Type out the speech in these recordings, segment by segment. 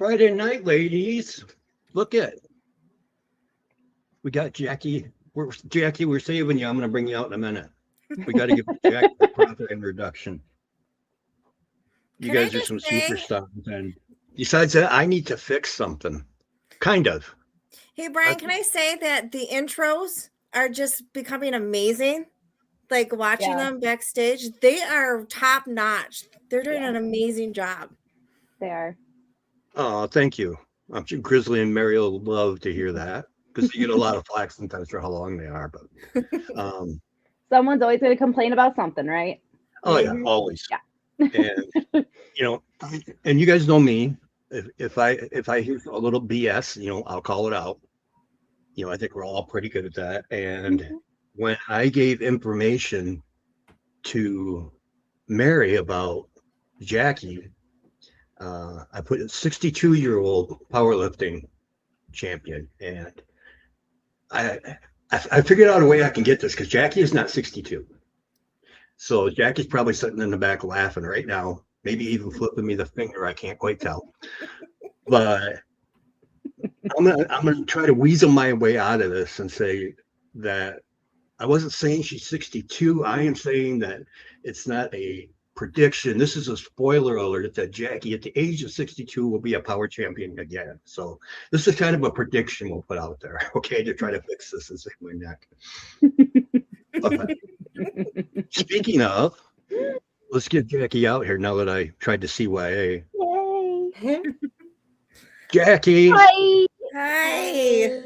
Friday night, ladies. Look at. We got Jackie. We're saving you. I'm going to bring you out in a minute. We got to give Jackie a proper introduction. You guys are some superstars. And besides that, I need to fix something. Kind of. Hey, Brian, can I say that the intros are just becoming amazing? Like watching them backstage, they are top notch. They're doing an amazing job. They are. Oh, thank you. I'm sure Grizzly and Mary will love to hear that because you get a lot of flack sometimes for how long they are. But someone's always going to complain about something, right? Oh yeah, always. Yeah. And and you guys know me. If I hear a little BS, I'll call it out. I think we're all pretty good at that. And when I gave information to Mary about Jackie, I put a 62-year-old powerlifting champion, and I figured out a way I can get this because Jackie is not 62. So Jackie's probably sitting in the back laughing right now, maybe even flipping me the finger. I can't quite tell. But I'm gonna try to weasel my way out of this and say that I wasn't saying she's 62. I am saying that it's not a prediction. This is a spoiler alert that Jackie at the age of 62 will be a power champion again. So this is kind of a prediction we'll put out there, okay, to try to fix this and save my neck. Okay. Speaking of, let's get Jackie out here now that I tried to CYA. Yay. Jackie. Hi. Hi.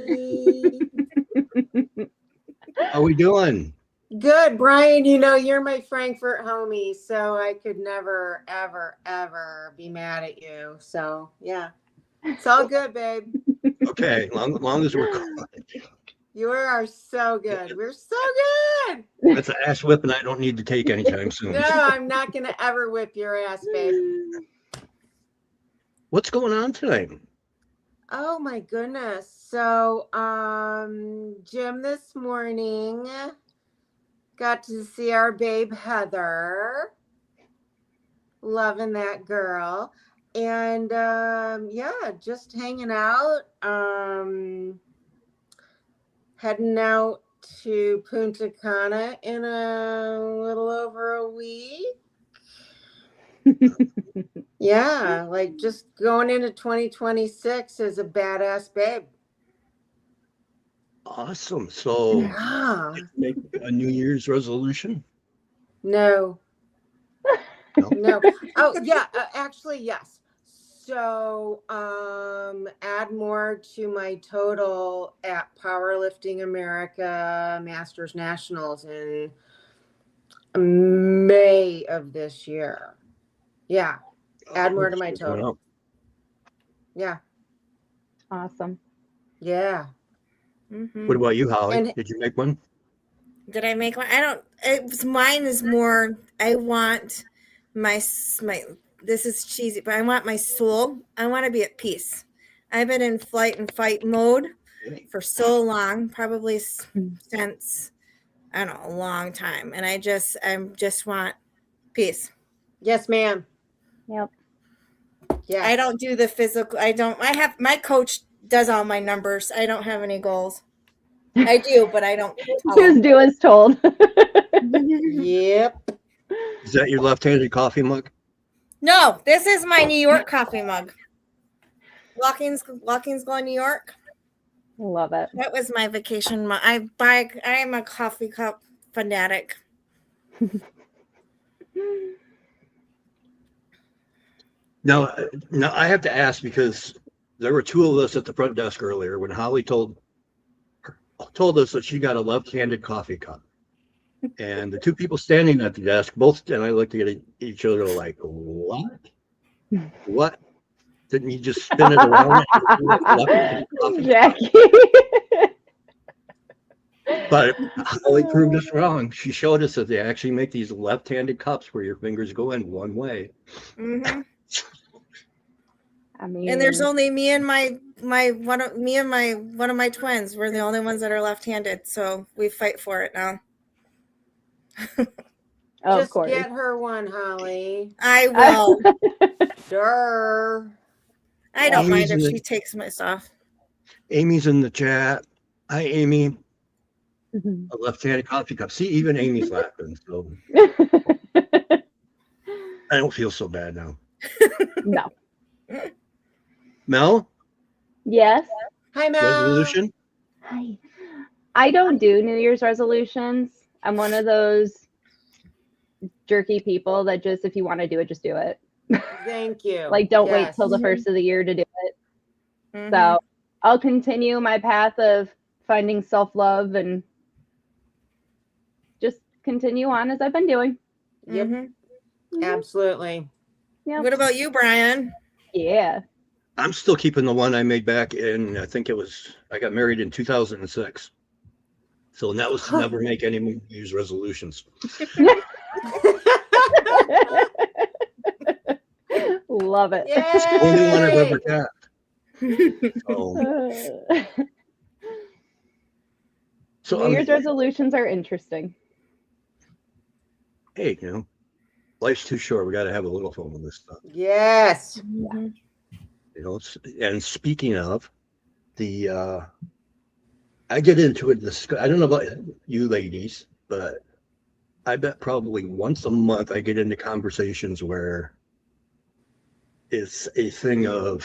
How we doing? Good, Brian. You're my Frankfurt homie, so I could never, ever, ever be mad at you. So yeah, it's all good, babe. Okay, long as we're calling. You are so good. We're so good. That's an ass whipping I don't need to take anytime soon. No, I'm not gonna ever whip your ass, babe. What's going on tonight? Oh my goodness. So, gym this morning. Got to see our babe Heather. Loving that girl. And just hanging out. Heading out to Punta Cana in a little over a week. Yeah, like just going into 2026 as a badass babe. Awesome. So did you make a New Year's resolution? No. No. Oh, yeah. Actually, yes. So add more to my total at Powerlifting America Masters Nationals in May of this year. Yeah. Add more to my total. Yeah. Awesome. Yeah. Mm-hmm. What about you, Holly? Did you make one? Did I make one? Mine is more, I want my, this is cheesy, but I want my soul. I want to be at peace. I've been in flight and fight mode for so long, probably since, I don't know, a long time. And I just want peace. Yes, ma'am. Yep. Yeah. I don't do the physical. My coach does all my numbers. I don't have any goals. I do, but I don't. Just do as told. Yep. Is that your left-handed coffee mug? No, this is my New York coffee mug. Walking's going New York. Love it. That was my vacation mug. I am a coffee cup fanatic. Now, I have to ask because there were two of us at the front desk earlier when Holly told us that she got a left-handed coffee cup. And the two people standing at the desk, both, and I looked at each other like, what? What? Didn't you just spin it around? Jackie. But Holly proved us wrong. She showed us that they actually make these left-handed cups where your fingers go in one way. Mm-hmm. I mean, and there's only me and one of my twins. We're the only ones that are left-handed, so we fight for it now. Just get her one, Holly. I will. Sure. I don't mind Amy's if in she the- takes my stuff. Amy's in the chat. Hi, Amy. Mhm. A left-handed coffee cup. See, even Amy's laughing. So I don't feel so bad now. No. Mel, Yes. Hi, Mel. resolution? Hi. I don't do New Year's resolutions. I'm one of those jerky people that just, if you want to do it, just do it. Thank you. Like, don't wait Yes. till the first of the year to do it. Mhm. So I'll continue my path of finding self-love and just continue on as I've been doing. Yep. Mhm. Absolutely. Yeah. What about you, Brian? Yeah. I'm still keeping the one I made back in, I think it was, I got married in 2006. So that was to never make any New Year's resolutions. Love it. Only one I've Yay! ever got. So New Year's resolutions are interesting. hey, life's too short. We got to have a little fun with this stuff. Yes. Mhm. And speaking of I get into it. I don't know about you ladies, but I bet probably once a month I get into conversations where it's a thing of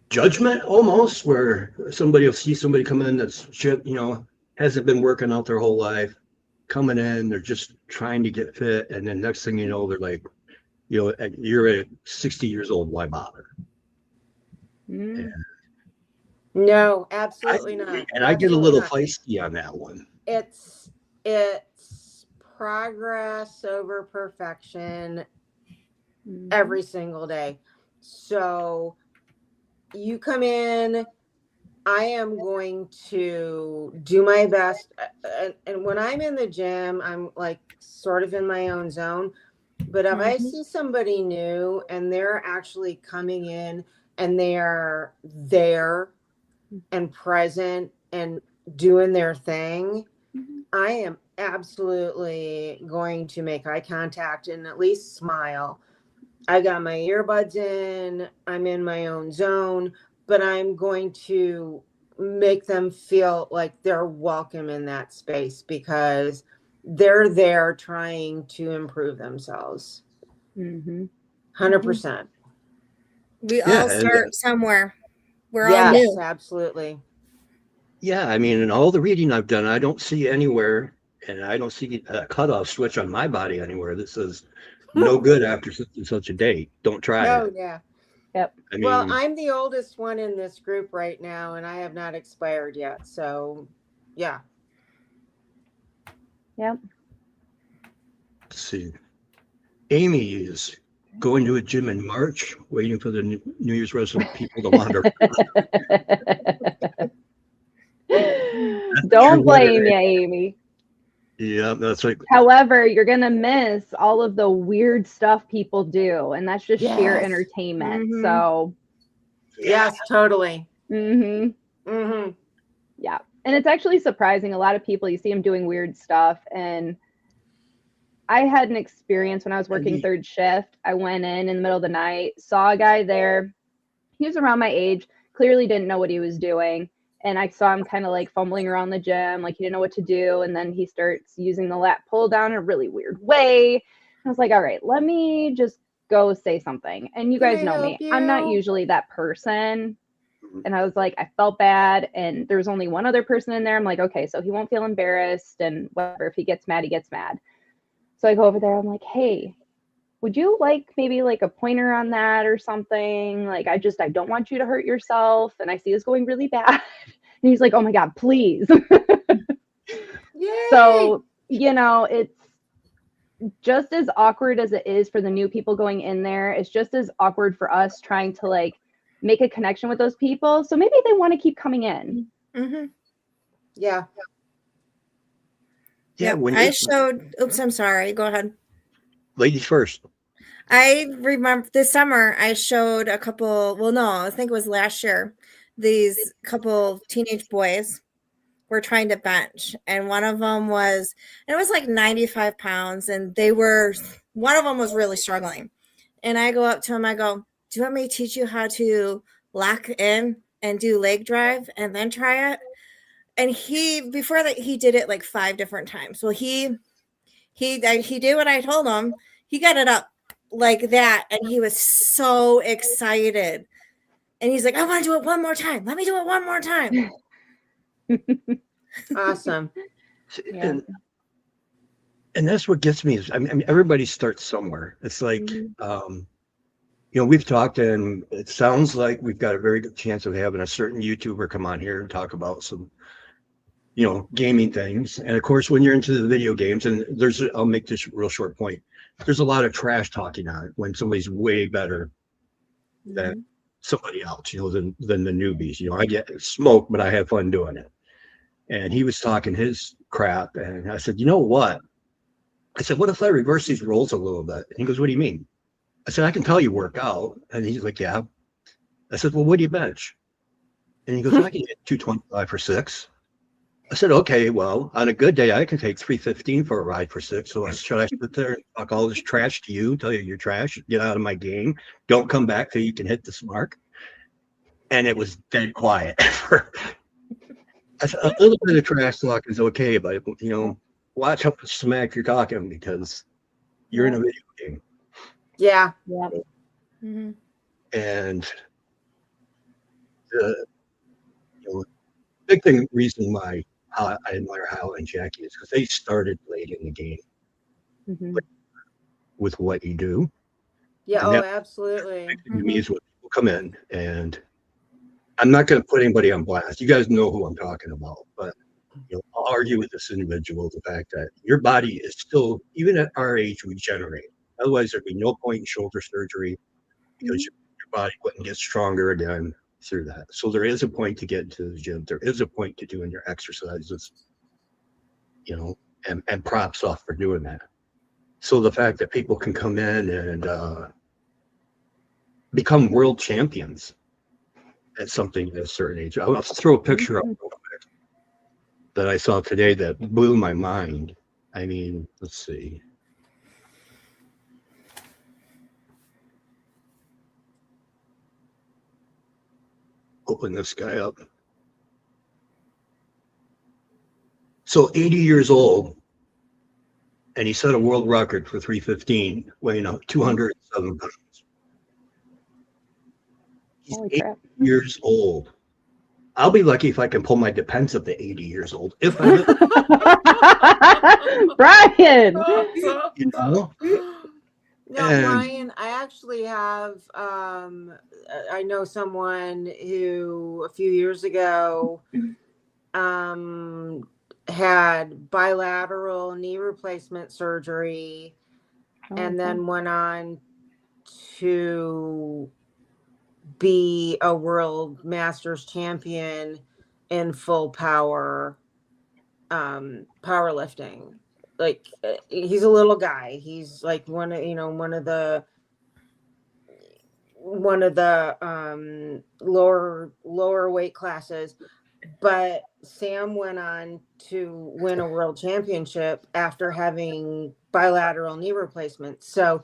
judgment almost, where somebody will see somebody come in that's hasn't been working out their whole life, coming in, they're just trying to get fit, and then next thing you know, they're like, you're at 60 years old, why bother? Mm. No, absolutely not. And I get a Absolutely little not. feisty on that one. It's progress over perfection Mhm. every single day. So you come in, I am going to do my best. And when I'm in the gym, I'm like sort of in my own zone. But if I see somebody new and they're actually coming in and they are there and present and doing their thing, I am absolutely going to make eye contact and at least smile. I got my earbuds in, I'm in my own zone, but I'm going to make them feel like they're welcome in that space because they're there trying to improve themselves. Mm-hmm. 100%. We Yeah, all start somewhere. We're all Yes, new. absolutely. Yeah, I mean, in all the reading I've done, I don't see anywhere, and I don't see a cutoff switch on my body anywhere that says no good after such and such a date. Don't try Oh, it. yeah. Yep. I mean, Well, I'm the oldest one in this group right now, and I have not expired yet. So, yeah. Yep. let's see. Amy is going to a gym in March, waiting for the New Year's resolution people to wander. Don't blame you, Amy. Yeah, that's right. However, you're going to miss all of the weird stuff people do, and that's just sheer Yes. entertainment. Mhm. So, Yes, totally. yeah. And it's actually surprising. A lot of people, you see them doing weird stuff. And I had an experience when I was working third shift. I went in the middle of the night, saw a guy there. He was around my age, clearly didn't know what he was doing. And I saw him kind of like fumbling around the gym, like he didn't know what to do. And then he starts using the lat pull down in a really weird way. I was like, all right, let me just go say something. And you Can guys I know help me. I'm not you? usually that person. And I was like, I felt bad. And there was only one other person in there. I'm like, okay, so he won't feel embarrassed and whatever. If he gets mad, he gets mad. So I go over there. I'm like, hey, would you like maybe like a pointer on that or something? Like, I don't want you to hurt yourself. And I see this going really bad. And he's like, oh my God, please. Yay! So, it's just as awkward as it is for the new people going in there. It's just as awkward for us trying to like make a connection with those people. So maybe they want to keep coming in. Mm-hmm. Yeah. Yeah, oops, I'm sorry. Go ahead. Ladies first. I remember this summer I showed a couple, I think it was last year, these couple teenage boys were trying to bench. And one of them it was like 95 pounds, and they were one of them was really struggling. And I go up to him, I go, do you want me to teach you how to lock in and do leg drive and then try it? And before that, he did it like 5 different times. Well, he did what I told him. He got it up like that. And he was so excited. And he's like, I want to do it one more time. Let me do it one more time. Awesome. And that's what gets me is, I mean, everybody starts somewhere. It's like, we've talked, and it sounds like we've got a very good chance of having a certain YouTuber come on here and talk about some, gaming things. And of course, when you're into the video games, and I'll make this real short point. There's a lot of trash talking on it when somebody's way better than somebody else, than the newbies. I get smoked, but I have fun doing it. And he was talking his crap, and I said, you know what? I said, what if I reverse these roles a little bit? And he goes, what do you mean? I said, I can tell you work out. And he's like, yeah. I said, well, what do you bench? And he goes, I can get 225 for 6. I said, okay, well, on a good day, I can take 315 for a ride for 6. So should I sit there and talk all this trash to you, tell you you're trash, get out of my game, don't come back till you can hit this mark? And it was dead quiet. I said, a little bit of trash talk is okay, but, watch how much smack you're talking, because you're in a video game. Yeah. Mm-hmm. And the big reason why I admire Holli and Jackie is because they started late in the game with what you do. Yeah. And Absolutely. To me is when people come in, and I'm not going to put anybody on blast. You guys know who I'm talking about, but I'll argue with this individual the fact that your body is still, even at our age, regenerating. Otherwise, there'd be no point in shoulder surgery, because your body wouldn't get stronger again through that. So there is a point to get to the gym. There is a point to doing your exercises, and props off for doing that. So the fact that people can come in and become world champions at something at a certain age. I'll throw a picture up real quick that I saw today that blew my mind. I mean, let's see. Open this guy up. So 80 years old, and he set a world record for 315, weighing 207 pounds. He's 80 years old. I'll be lucky if I can pull my depends up to 80 years old. If I Brian. Brian, I actually have, I know someone who a few years ago had bilateral knee replacement surgery and then went on to be a world masters champion in full power powerlifting. Like, he's a little guy. He's like one of the lower weight classes, but Sam went on to win a world championship after having bilateral knee replacement. So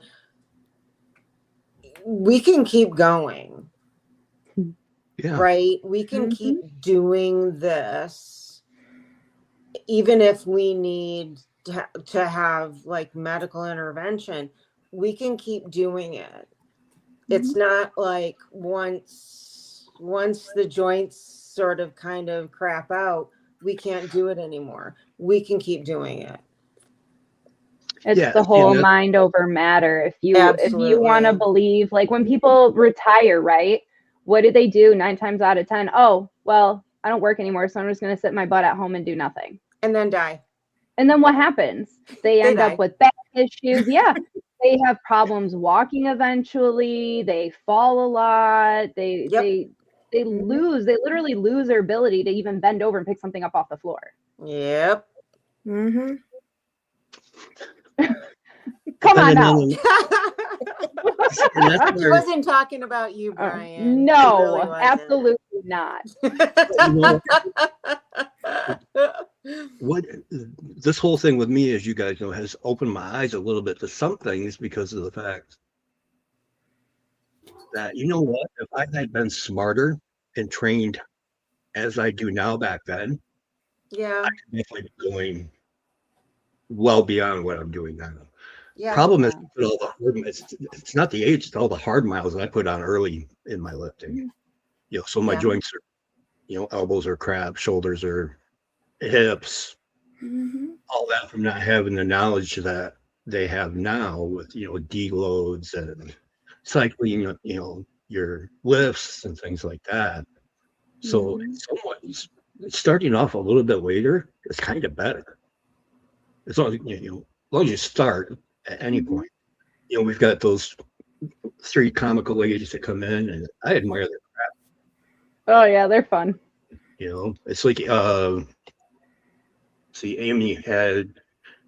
we can keep going. Yeah. Right? We can keep doing this, even if we need to have like medical intervention. We can keep doing it. It's not like once the joints sort of kind of crap out, we can't do it anymore. We can keep doing it. It's the whole mind over matter. If you want to believe, like when people retire, right? What do they do 9 times out of 10? Oh, well, I don't work anymore, so I'm just going to sit my butt at home and do nothing. And then die. And then what happens? They end up with back issues. Yeah. They have problems walking eventually. They fall a lot. They literally lose their ability to even bend over and pick something up off the floor. Yep. Mm-hmm. Come on now. I wasn't talking about you, Brian. No, really absolutely not. what this whole thing with me, as you guys know, has opened my eyes a little bit to some things because of the fact that, you know what, if I had been smarter and trained as I do now back then, Yeah. I could definitely be going well beyond what I'm doing now. Yeah. Problem is, it's not the age, it's all the hard miles that I put on early in my lifting. You know, so my joints are, you know, elbows are crap, shoulders are hips, all that from not having the knowledge that they have now with, you know, deloads and cycling, you know, your lifts and things like that. So it's starting off a little bit later is kind of better. As long as, you know, as long as you start at any point. You know, we've got those 3 comical ladies that come in, and I admire them. Oh yeah, they're fun. You know, it's like see, Amy had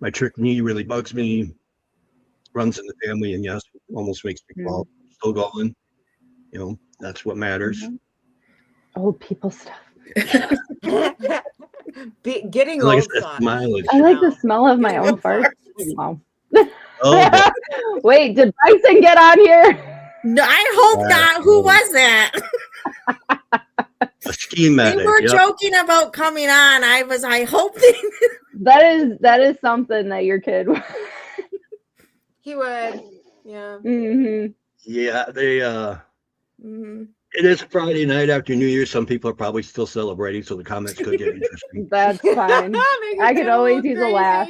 my trick knee really bugs me, runs in the family, and yes, almost makes me fall. Still going. You know, that's what matters. Old people stuff. Getting Like I old said, sucks. mileage. I like the smell of my Getting own old farts. sucks. Wow. Oh, boy. Wait, did Bryson get on here? No, I hope not. Who was that? A ski medic. They were joking about coming on. I hope they. That is something that your kid. He would. Yeah. Yeah, they. It is Friday night after New Year's. Some people are probably still celebrating, so the comments could get interesting. That's fine. I could always use a laugh.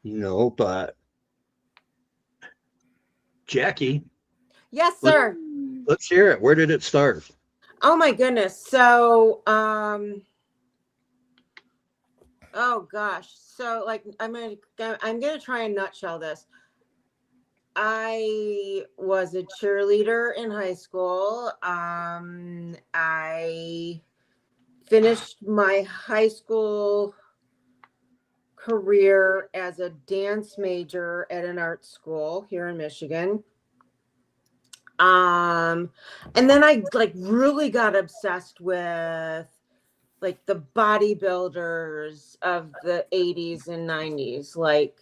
You know, but Jackie. Yes, sir. Let's hear it. Where did it start? Oh my goodness. So, oh gosh. So like, I'm gonna try and nutshell this. I was a cheerleader in high school. I finished my high school career as a dance major at an art school here in Michigan. And then I like really got obsessed with like the bodybuilders of the 80s and 90s, like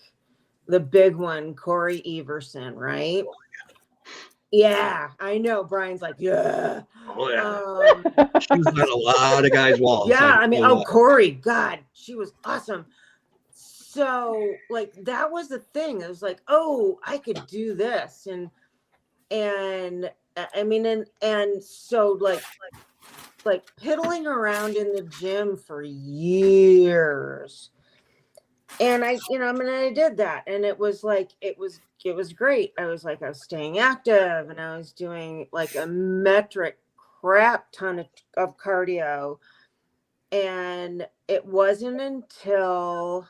the big one, Corey Everson, right? Yeah, I know. Brian's like, yeah. Oh, yeah. She was on a lot of guys' walls. Yeah, I mean, Corey, God, she was awesome. So, like, that was the thing. It was like, oh, I could do this. And I mean, and so like piddling around in the gym for years. And I did that. And it was like, it was great. I was staying active, and I was doing like a metric crap ton of cardio. And it wasn't until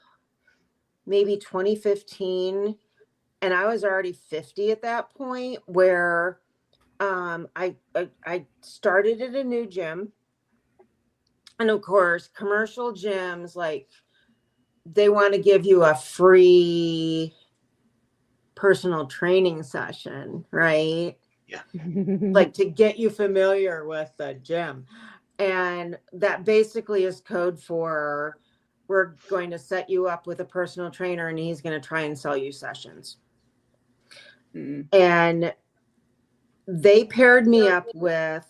maybe 2015, and I was already 50 at that point, where I started at a new gym. And of course, commercial gyms, like, they want to give you a free personal training session, right? Yeah. Like, to get you familiar with the gym. And that basically is code for, we're going to set you up with a personal trainer, and he's going to try and sell you sessions. And they paired me up with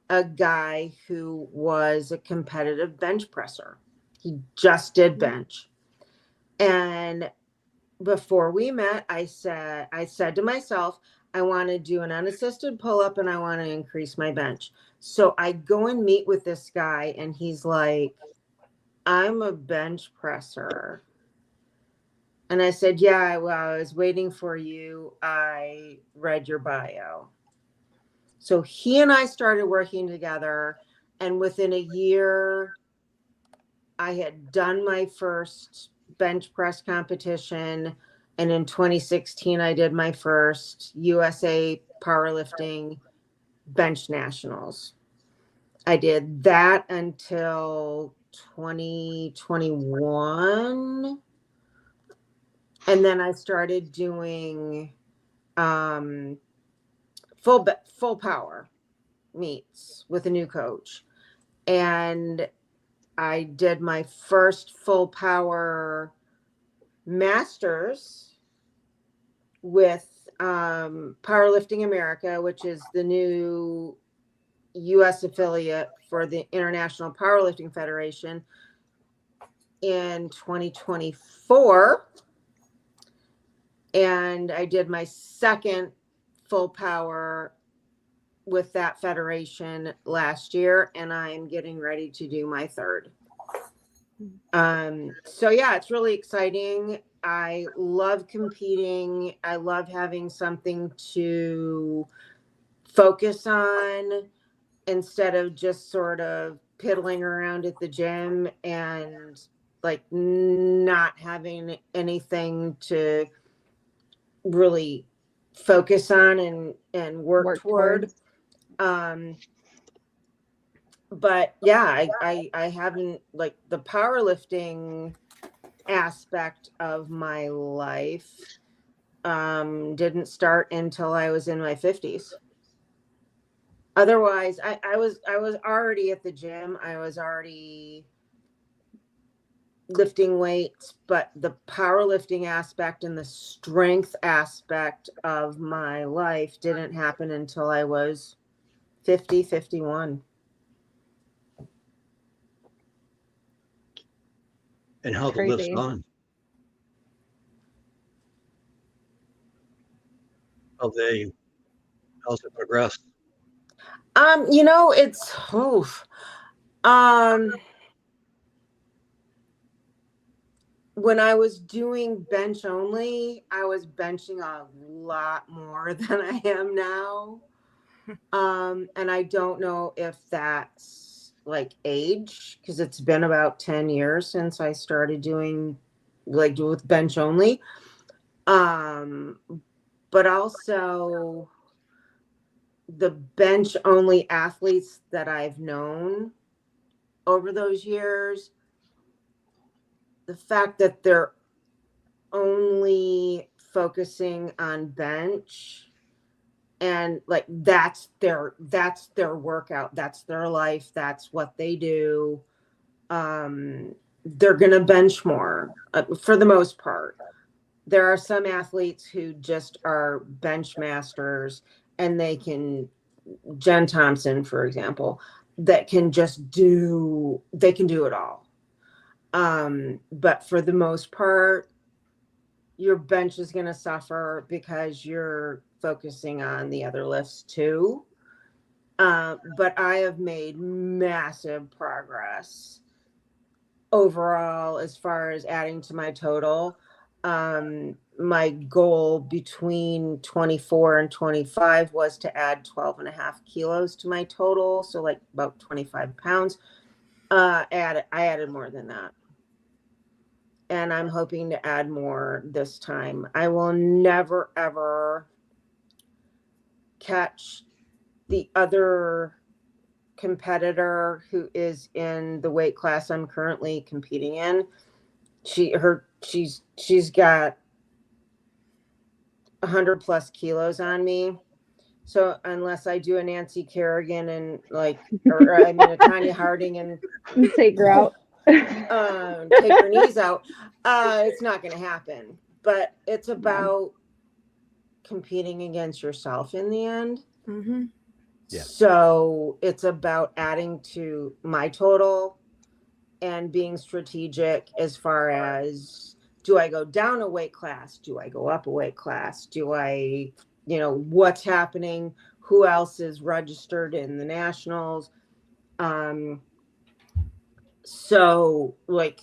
a guy who was a competitive bench presser. He just did bench. And before we met, I said to myself, I want to do an unassisted pull-up, and I want to increase my bench. So I go and meet with this guy, and he's like, I'm a bench presser. And I said, yeah, well, I was waiting for you. I read your bio. So he and I started working together. And within a year, I had done my first bench press competition. And in 2016, I did my first USA powerlifting bench nationals. I did that until 2021. And then I started doing full power meets with a new coach. and I did my first full power masters with Powerlifting America, which is the new U.S. affiliate for the International Powerlifting Federation, in 2024. And I did my second full power with that federation last year, and I'm getting ready to do my third. So yeah, it's really exciting. I love competing. I love having something to focus on instead of just sort of piddling around at the gym and like not having anything to really focus on and work toward. But yeah, I haven't, like, the powerlifting aspect of my life didn't start until I was in my 50s. Otherwise, I was already at the gym. I was already lifting weights, but the powerlifting aspect and the strength aspect of my life didn't happen until I was 50, 51. And how the lift's gone? How's it progressed? You know, it's when I was doing bench only, I was benching a lot more than I am now. And I don't know if that's like age, because it's been about 10 years since I started doing like with bench only. But also the bench only athletes that I've known over those years, the fact that they're only focusing on bench and like that's their workout, that's their life, that's what they do, they're gonna bench more for the most part. There are some athletes who just are bench masters, and they can, Jen Thompson, for example, that can just do it all. But for the most part, your bench is going to suffer because you're focusing on the other lifts too. But I have made massive progress overall as far as adding to my total. My goal between 24 and 25 was to add 12.5 kilos to my total. So like about 25 pounds. I added more than that. And I'm hoping to add more this time. I will never, ever catch the other competitor who is in the weight class I'm currently competing in. She's got 100 plus kilos on me. So unless I do a Nancy Kerrigan and like, or I mean a Tanya Harding and take her out, take her knees out, it's not going to happen. But it's about competing against yourself in the end. Mm-hmm. Yeah. So it's about adding to my total and being strategic as far as, do I go down a weight class? Do I go up a weight class? Do I, what's happening? Who else is registered in the nationals? So like,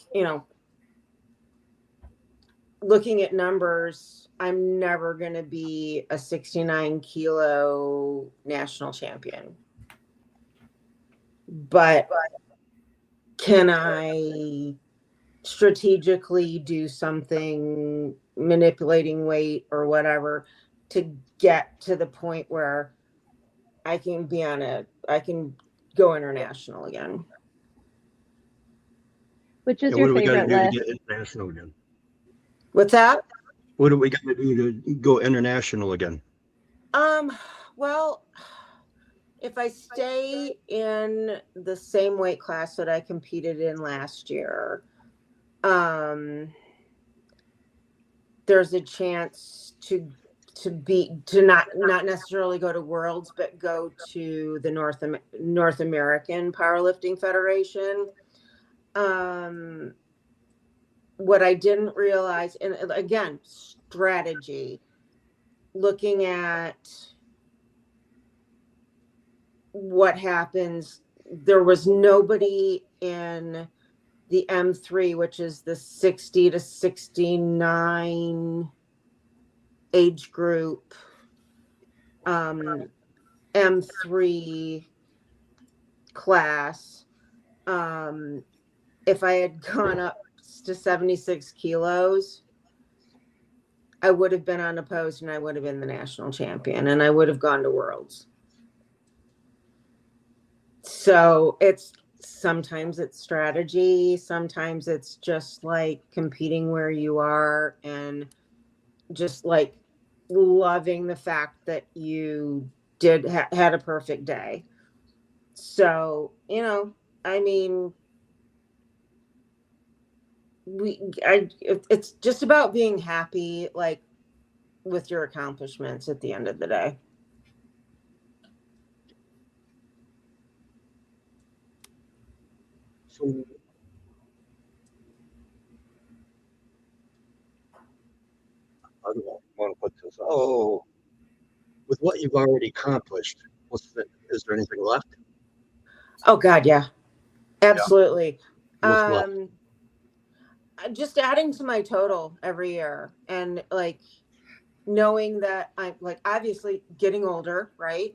looking at numbers, I'm never going to be a 69 kilo national champion. But can I strategically do something, manipulating weight or whatever, to get to the point where I can go international again? Which is your favorite lift? To get international again? What's that? What do we got to do to go international again? Well, if I stay in the same weight class that I competed in last year, there's a chance to not necessarily go to Worlds, but go to the North American Powerlifting Federation. What I didn't realize, and again, strategy, looking at what happens, there was nobody in the M3, which is the 60 to 69 age group, M3 class. If I had gone up to 76 kilos, I would have been unopposed and I would have been the national champion and I would have gone to Worlds. So sometimes it's strategy. Sometimes it's just like competing where you are and just like loving the fact that you had a perfect day. So, I mean, it's just about being happy, like, with your accomplishments at the end of the day. So, I don't want to put this. Oh, with what you've already accomplished, is there anything left? Oh God, yeah, absolutely. Yeah. Just adding to my total every year, and like knowing that I'm like obviously getting older, right?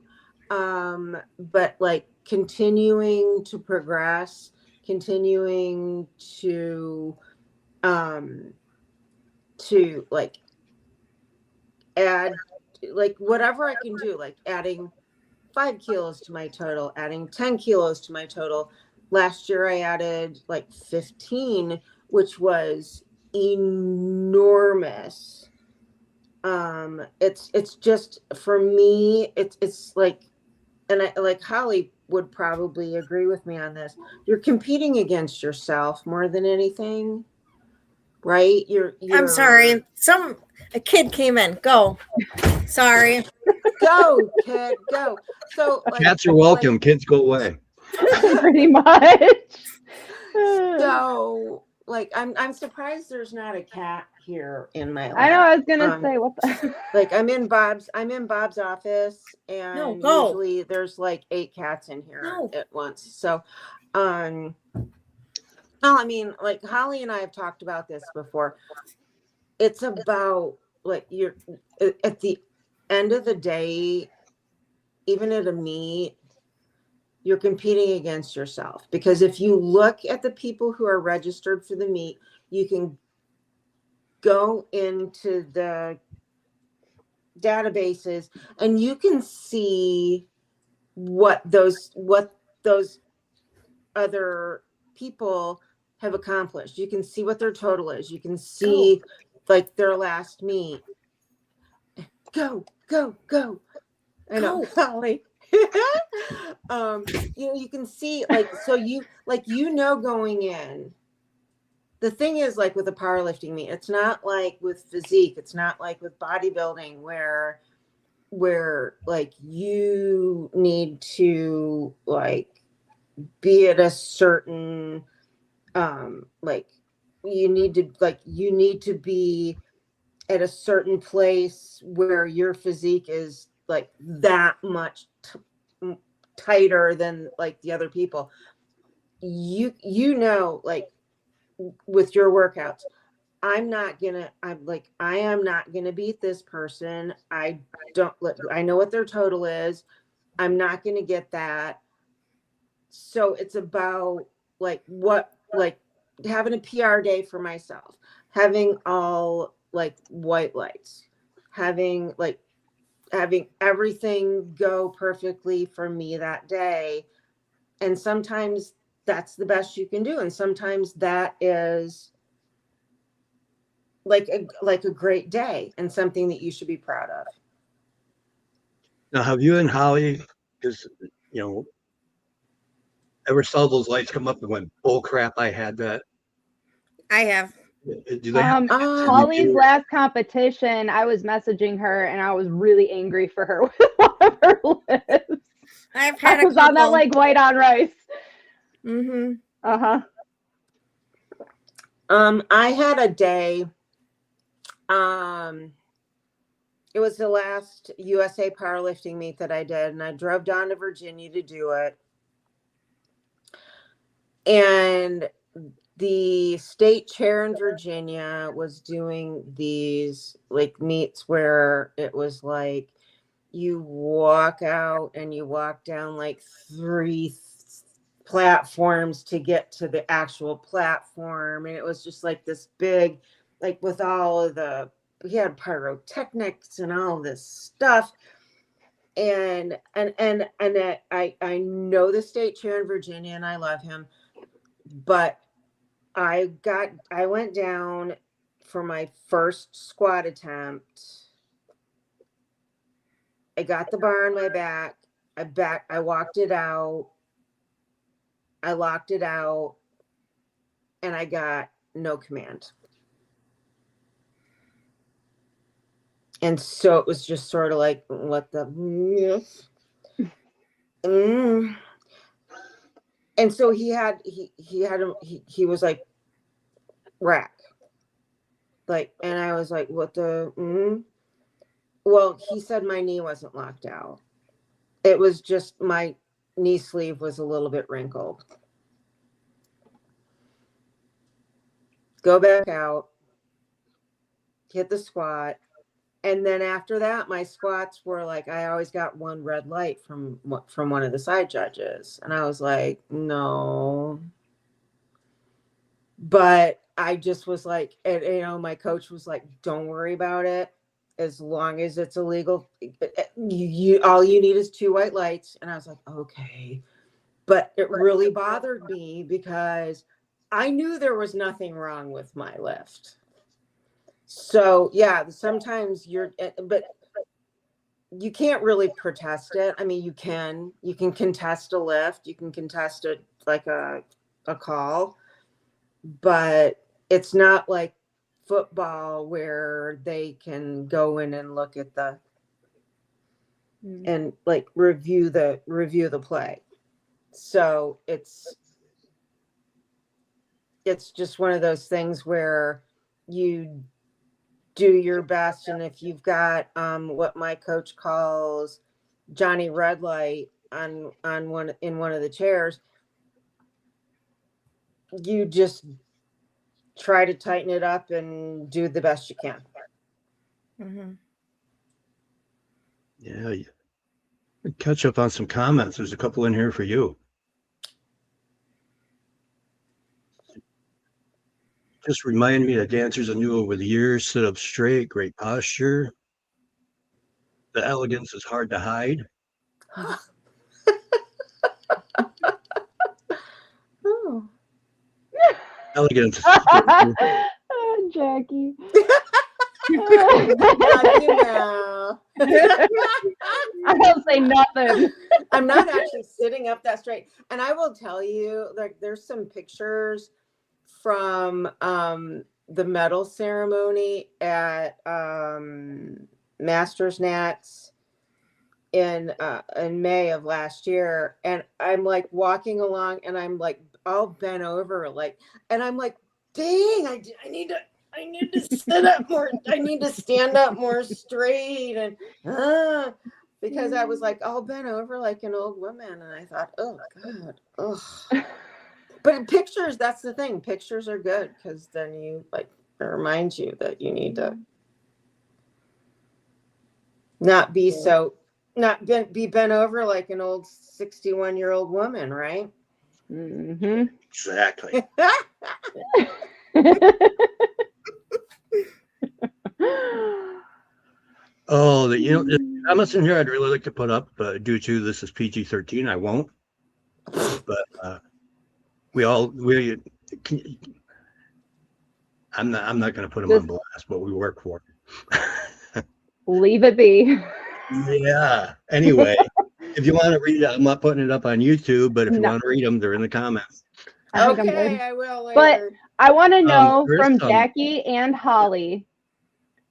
But like continuing to progress, continuing to like add like whatever I can do, like adding 5 kilos to my total, adding 10 kilos to my total. Last year I added like 15, which was enormous. It's just, for me, it's like, and I like Holli would probably agree with me on this. You're competing against yourself more than anything, right? I'm sorry. A kid came in. Go. Sorry. Go, kid, go. So like, cats are welcome. Kids go away. Pretty much. So like, I'm surprised there's not a cat here in my lab. I know. I was gonna say, what the? Like I'm in Bob's office, and usually there's like 8 cats in here at once. So, well, I mean, like Holli and I have talked about this before. It's about like you're at the end of the day, even at a meet, you're competing against yourself, because if you look at the people who are registered for the meet, you can go into the databases and you can see what those other people have accomplished. You can see what their total is. You can see like their last meet. Go. I know, Holli. You can see like, so going in, the thing is like with a powerlifting meet, it's not like with physique, it's not like with bodybuilding where like you need to like be at a certain like you need to be at a certain place where your physique is like that much tighter than like the other people. Like with your workouts, I am not gonna beat this person. I know what their total is. I'm not gonna get that. So it's about like having a PR day for myself, having all like white lights, having everything go perfectly for me that day. And sometimes that's the best you can do. And sometimes that is like a great day and something that you should be proud of. Now, have you and Holli, because you know, ever saw those lights come up and went, oh crap, I had that? I have. Do they have Holly's last competition, I was messaging her and I was really angry for her with one of her lips. I've had I was on that like white on rice. Mm-hmm. Uh-huh. I had a day. It was the last USA powerlifting meet that I did, and I drove down to Virginia to do it. And the state chair in Virginia was doing these like meets where it was like you walk out and you walk down like 3 platforms to get to the actual platform. And it was just like this big, like with all of we had pyrotechnics and all this stuff. And I know the state chair in Virginia and I love him, but I went down for my first squat attempt. I got the bar on my back. I walked it out. I locked it out and I got no command. And so it was just sort of like, what the? And so he was like, rack. Like, and I was like, what the? Well, he said my knee wasn't locked out. It was just my knee sleeve was a little bit wrinkled. Go back out, hit the squat. And then after that, my squats were like, I always got one red light from one of the side judges. And I was like, no. But I just was like, and, you know, my coach was like, don't worry about it. As long as it's illegal, all you need is 2 white lights. And I was like, okay. But it really bothered me because I knew there was nothing wrong with my lift. So yeah, sometimes but you can't really protest it. I mean, you can contest a lift, you can contest it like a call, but it's not like football where they can go in and look at and like review the play. So it's just one of those things where you do your best, and if you've got what my coach calls Johnny Red Light on one of the chairs, you just try to tighten it up and do the best you can. Mm-hmm. Yeah, catch up on some comments. There's a couple in here for you. Just remind me that dancers I knew over the years sit up straight, great posture. The elegance is hard to hide. Oh. Elegance. Oh, Jackie. I don't say nothing. I'm not actually sitting up that straight. And I will tell you, like, there's some pictures from the medal ceremony at Masters Nats in May of last year, and I'm like walking along and I'm like all bent over, like, and I'm like, dang, I need to sit up more, I need to stand up more straight, and because I was like all bent over like an old woman, and I thought, oh God, ugh. But pictures, that's the thing. Pictures are good because then you like, it reminds you that you need to not be be bent over like an old 61-year-old woman, right? Mm-hmm. Exactly. Oh, the comments in here I'd really like to put up, but due to this is PG-13, I won't. But I'm not going to put them on blast, but we work for it. Leave it be. Yeah. Anyway, If you want to read it, I'm not putting it up on YouTube, but if you No. want to read them, they're in the comments. I think I'm good. Okay, I will later. But I want to know there is from some- Jackie and Holly,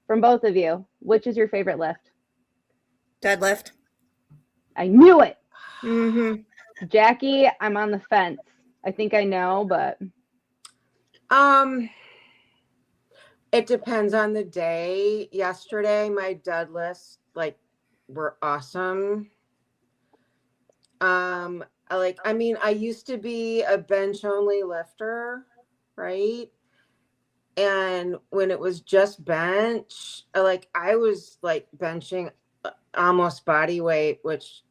from both of you, which is your favorite lift? Deadlift. I knew it. Mm-hmm. Jackie, I'm on the fence. I think I know, but It depends on the day. Yesterday, my deadlifts were awesome. I used to be a bench only lifter, right? And when it was just bench, I was benching almost body weight, which,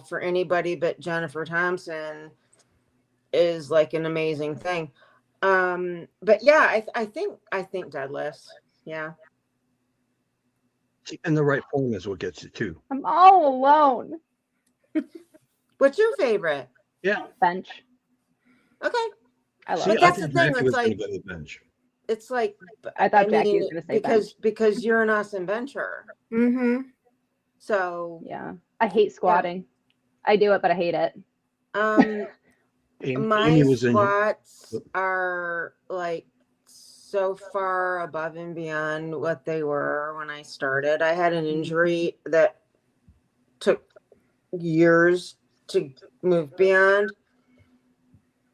for anybody but Jennifer Thompson is an amazing thing. But yeah, I think deadlifts. Yeah. And the right form is what gets you too. I'm all alone. What's your favorite? Yeah. Bench. Okay. I love See, it. But that's I the thought thing, Jackie it's was going to like- go to the bench. It's like, I thought Jackie was going to say bench. because you're an awesome bencher. Mm-hmm. So, Yeah. I hate squatting. I do it, but I hate it. my Amy was in here. squats are so far above and beyond what they were when I started. I had an injury that took years to move beyond.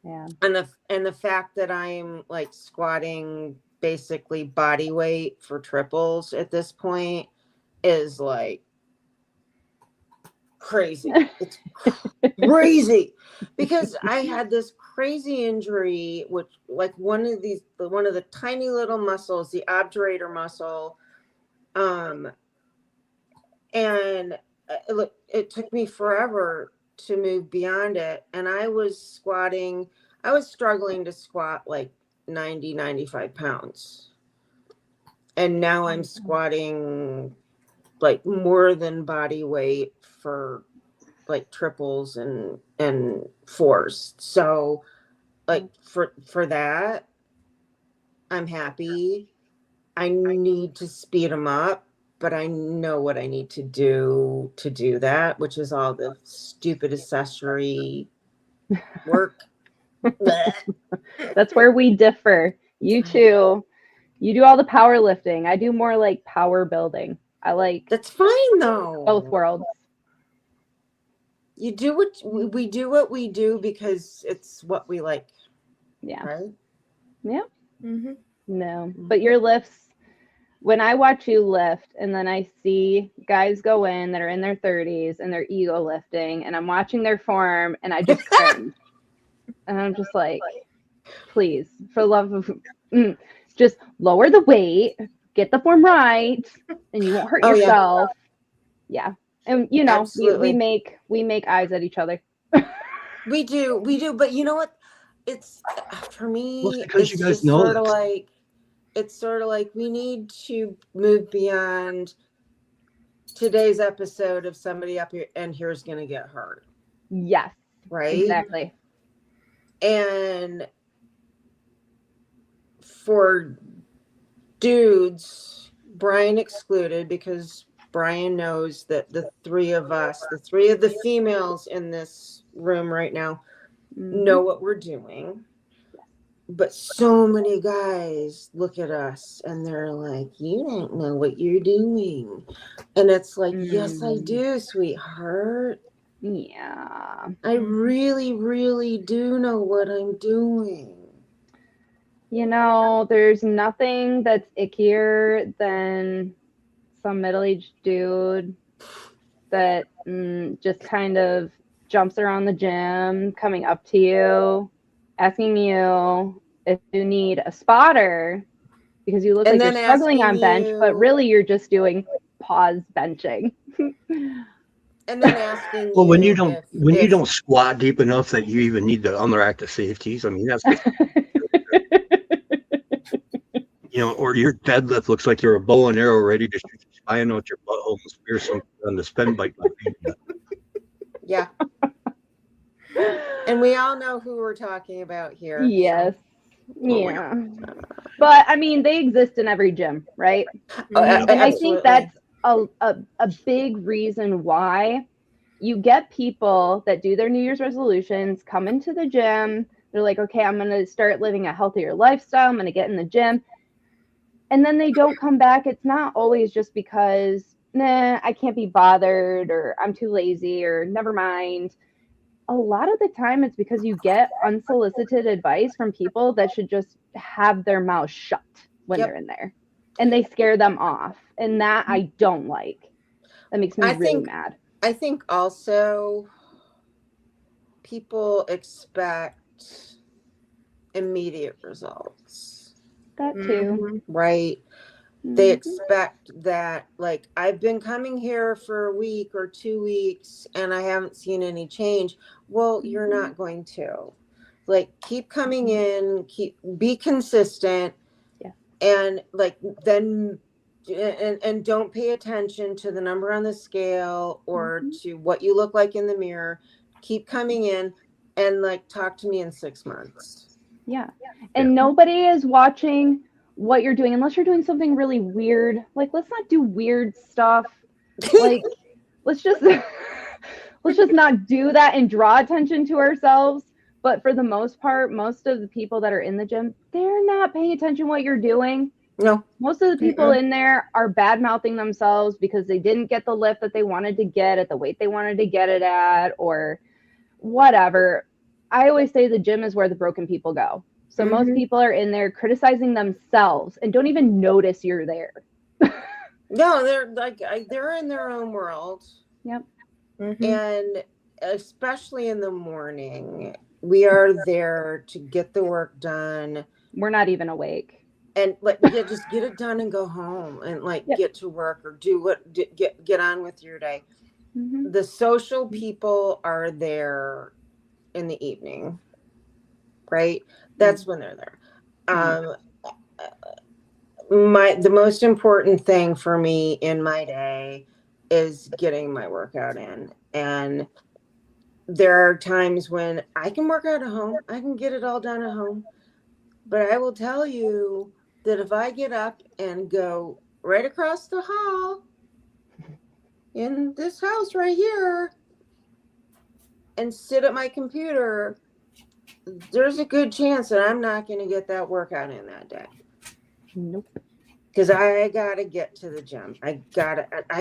Yeah. And the fact that I'm squatting basically body weight for triples at this point is crazy. It's crazy because I had this crazy injury, which one of the tiny little muscles, the obturator muscle, and it took me forever to move beyond it. And I was struggling to squat 90, 95 pounds. And now I'm squatting more than body weight for triples and fours. So for that, I'm happy. I need to speed them up, but I know what I need to do that, which is all the stupid accessory work. That's where we differ. You two, you do all the powerlifting. I do more power building. I like That's fine though. both worlds. You do we do what we do because it's what we like. Yeah. Right? Yeah. Mm-hmm. No. But your lifts, when I watch you lift and then I see guys go in that are in their 30s and they're ego lifting and I'm watching their form and I just cringe. And I'm just like, please, for the love of just lower the weight, get the form right, and you won't hurt yourself. Yeah. And we make eyes at each other. We do, but you know what? It's for me. Well, because it's you guys just know sort of this. it's sort of we need to move beyond today's episode of somebody up here and here's gonna get hurt. Yes. Right. Exactly. And for dudes, Brian excluded, because Brian knows that the three of the females in this room right now know what we're doing. But so many guys look at us and they're like, you don't know what you're doing. And it's yes, I do, sweetheart. Yeah. I really, really do know what I'm doing. There's nothing that's ickier than some middle-aged dude that just kind of jumps around the gym, coming up to you, asking you if you need a spotter because you look like you're struggling on bench, but really you're just doing pause benching. And then asking well, when you don't squat deep enough that you even need the underactive safeties, I mean, that's or your deadlift looks like you're a bow and arrow ready to shoot your spine out your butthole and spear something on the spin bike. Yeah. And we all know who we're talking about here. Yes. So. Yeah. But I mean, they exist in every gym, right? And I think that's a big reason why you get people that do their New Year's resolutions, come into the gym. They're like, okay, I'm going to start living a healthier lifestyle. I'm going to get in the gym. And then they don't come back. It's not always just because, nah, I can't be bothered, or I'm too lazy, or never mind. A lot of the time it's because you get unsolicited advice from people that should just have their mouth shut when they're in there, and they scare them off. And that I don't like. That makes me really mad. I think also people expect immediate results. That too. Right? They expect that, like, I've been coming here for a week or 2 weeks and I haven't seen any change. Well, you're not going to. Like, keep coming in, be consistent. Yeah. And like, then and don't pay attention to the number on the scale or to what you look like in the mirror. Keep coming in and like talk to me in 6 months. Yeah. And nobody is watching what you're doing unless you're doing something really weird. Like, let's not do weird stuff. Like, let's just not do that and draw attention to ourselves. But for the most part, most of the people that are in the gym, they're not paying attention to what you're doing. No. Most of the people in there are bad mouthing themselves because they didn't get the lift that they wanted to get at the weight they wanted to get it at, or whatever. I always say the gym is where the broken people go. So most people are in there criticizing themselves and don't even notice you're there. No, they're in their own world. Yep. And especially in the morning, we are there to get the work done. We're not even awake. And like, just get it done and go home and like get to work or get on with your day. The social people are there in the evening, right? That's when they're there. The most important thing for me in my day is getting my workout in. And there are times when I can work out at home. I can get it all done at home. But I will tell you that if I get up and go right across the hall in this house right here and sit at my computer, there's a good chance that I'm not going to get that workout in that day. Nope. Because I got to get to the gym. I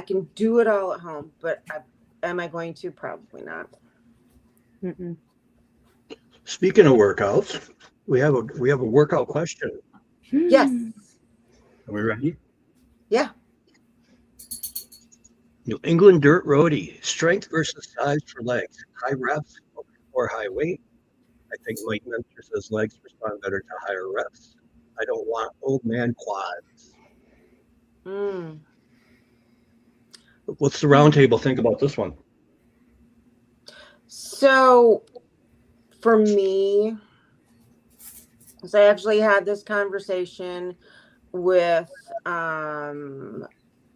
can do it all at home, but am I going to? Probably not. Speaking of workouts, we have a workout question. Yes. Are we ready? Yeah. New England Dirt Roadie, strength versus size for legs, high reps or high weight. I think Mike Mentor says legs respond better to higher reps. I don't want old man quads. What's the roundtable think about this one? So for me, because I actually had this conversation with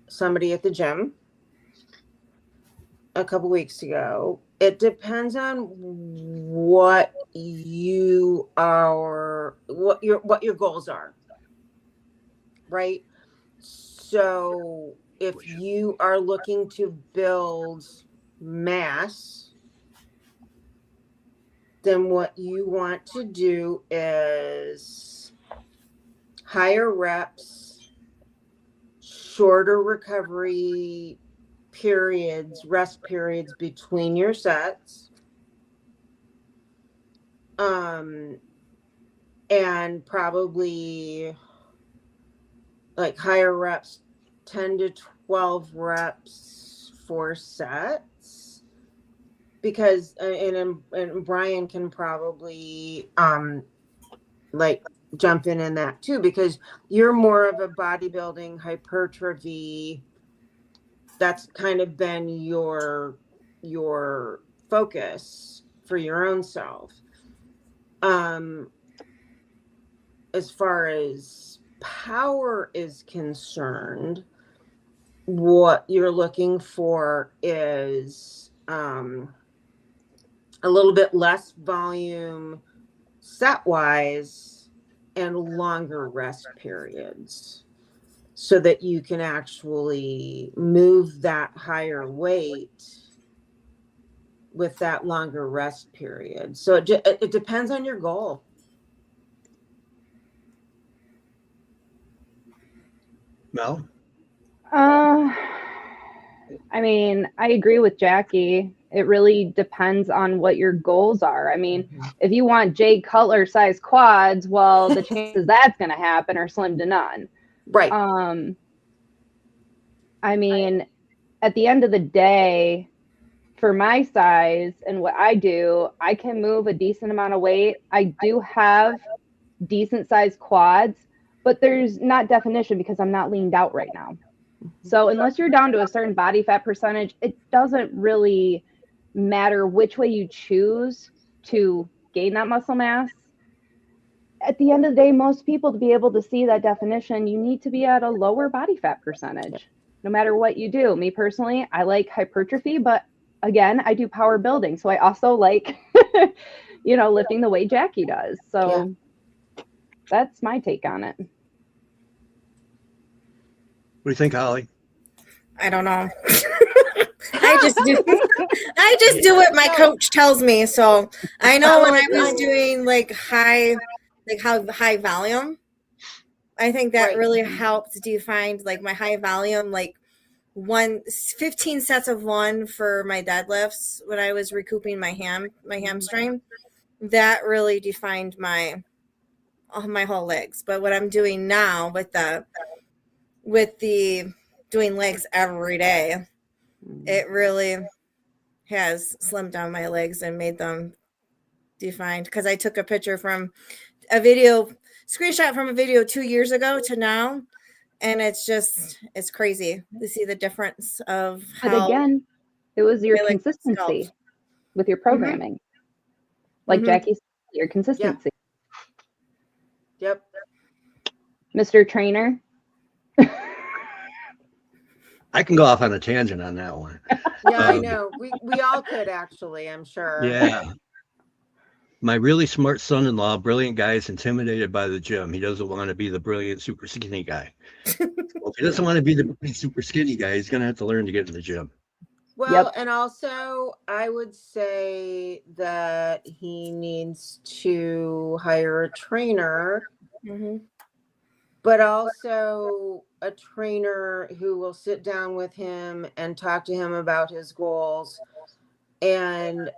somebody at the gym a couple weeks ago. It depends on what your goals are, right? So if you are looking to build mass, then what you want to do is higher reps, shorter recovery periods, rest periods between your sets, and probably like higher reps, 10 to 12 reps for sets, because and Brian can probably like jump in that too, because you're more of a bodybuilding hypertrophy. That's kind of been your focus for your own self. As far as power is concerned, what you're looking for is a little bit less volume set wise and longer rest periods. so that you can actually move that higher weight with that longer rest period. So it depends on your goal. Mel? I mean, I agree with Jackie. It really depends on what your goals are. I mean, if you want Jay Cutler size quads, well, the chances that's going to happen are slim to none. Right. I mean, at the end of the day, for my size and what I do, I can move a decent amount of weight. I do have decent sized quads, but there's not definition because I'm not leaned out right now. So unless you're down to a certain body fat percentage, it doesn't really matter which way you choose to gain that muscle mass. At the end of the day, most people, to be able to see that definition, you need to be at a lower body fat percentage, no matter what you do. Me personally, I like hypertrophy, but again, I do power building. So I also like, lifting the way Jackie does. So that's my take on it. What do you think, Holly? I don't know. I just do what my coach tells me. So I know when I was doing like high volume, I think that really helped define like my high volume, like 15 sets of one for my deadlifts when I was recouping my hamstring. That really defined my whole legs. But what I'm doing now with the doing legs every day, it really has slimmed down my legs and made them defined, because I took a picture from a video, screenshot from a video 2 years ago to now, and it's crazy to see the difference of how. But again, it was your consistency with your programming. Like Jackie said, your consistency. Yep. Mr. Trainer. I can go off on a tangent on that one. Yeah, I know. We all could, actually, I'm sure. Yeah. My really smart son-in-law, brilliant guy, is intimidated by the gym. He doesn't want to be the brilliant, super skinny guy. Well, if he doesn't want to be the brilliant, super skinny guy, he's going to have to learn to get in the gym. Well, and also I would say that he needs to hire a trainer, but also a trainer who will sit down with him and talk to him about his goals and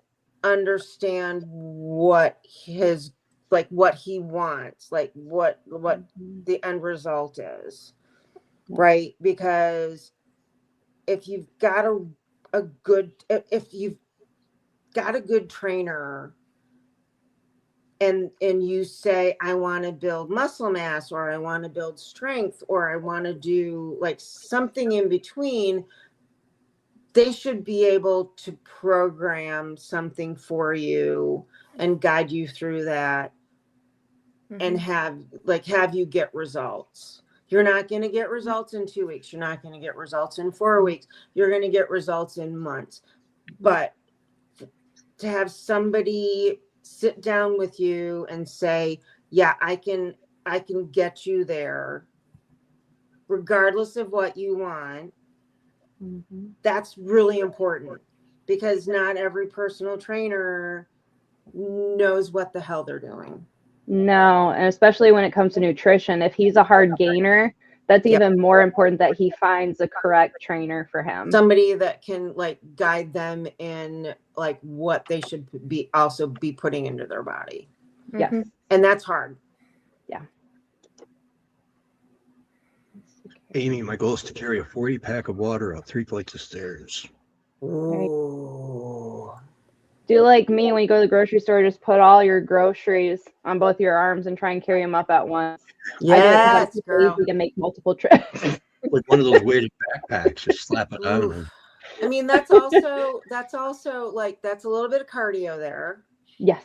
understand what what he wants, like what the end result is, right? Because if you've got a good trainer and you say, I want to build muscle mass, or I want to build strength, or I want to do like something in between, they should be able to program something for you and guide you through that and have you get results. You're not going to get results in 2 weeks. You're not going to get results in 4 weeks. You're going to get results in months. But to have somebody sit down with you and say, yeah, I can get you there regardless of what you want. That's really important, because not every personal trainer knows what the hell they're doing. No, and especially when it comes to nutrition, if he's a hard gainer, that's even more important that he finds the correct trainer for him. Somebody that can like guide them in like what they should be putting into their body. Yes. And that's hard. Yeah. Amy, my goal is to carry a 40-pack of water up 3 flights of stairs. Ooh. Do like me when you go to the grocery store, just put all your groceries on both your arms and try and carry them up at once. Yes, girl. You can make multiple trips. Like one of those weighted backpacks, just slap it on them. I mean, that's also like, that's a little bit of cardio there. Yes.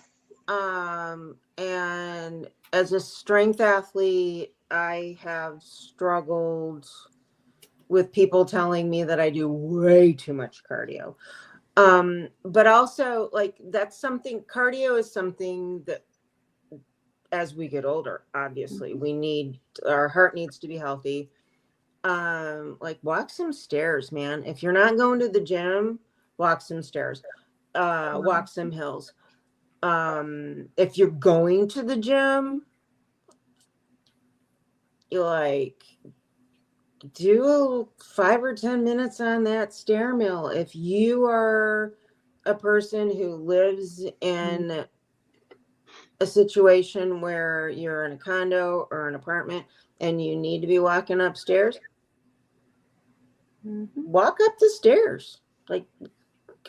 And as a strength athlete, I have struggled with people telling me that I do way too much cardio. But also like cardio is something that as we get older, obviously our heart needs to be healthy. like walk some stairs, man. If you're not going to the gym, walk some stairs, walk some hills. If you're going to the gym, you like do 5 or 10 minutes on that stair mill. If you are a person who lives in a situation where you're in a condo or an apartment and you need to be walking upstairs, walk up the stairs, like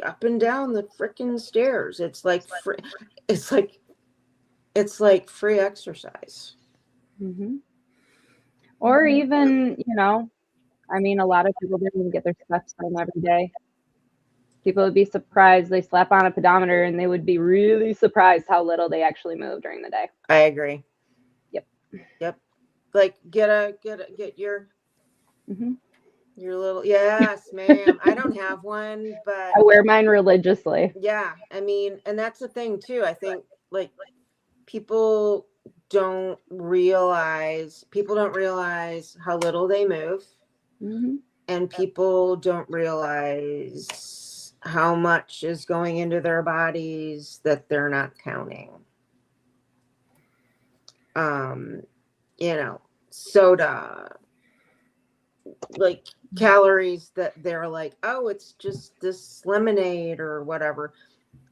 up and down the freaking stairs. It's like free, it's like free exercise. Or even, I mean, a lot of people don't even get their steps done every day. People would be surprised. They slap on a pedometer and they would be really surprised how little they actually move during the day. I agree. Yep. Like get your little, yes, ma'am. I don't have one, but I wear mine religiously. Yeah. I mean, and that's the thing too. I think like people don't realize how little they move. And people don't realize how much is going into their bodies that they're not counting. Soda, like calories that they're like, oh, it's just this lemonade or whatever.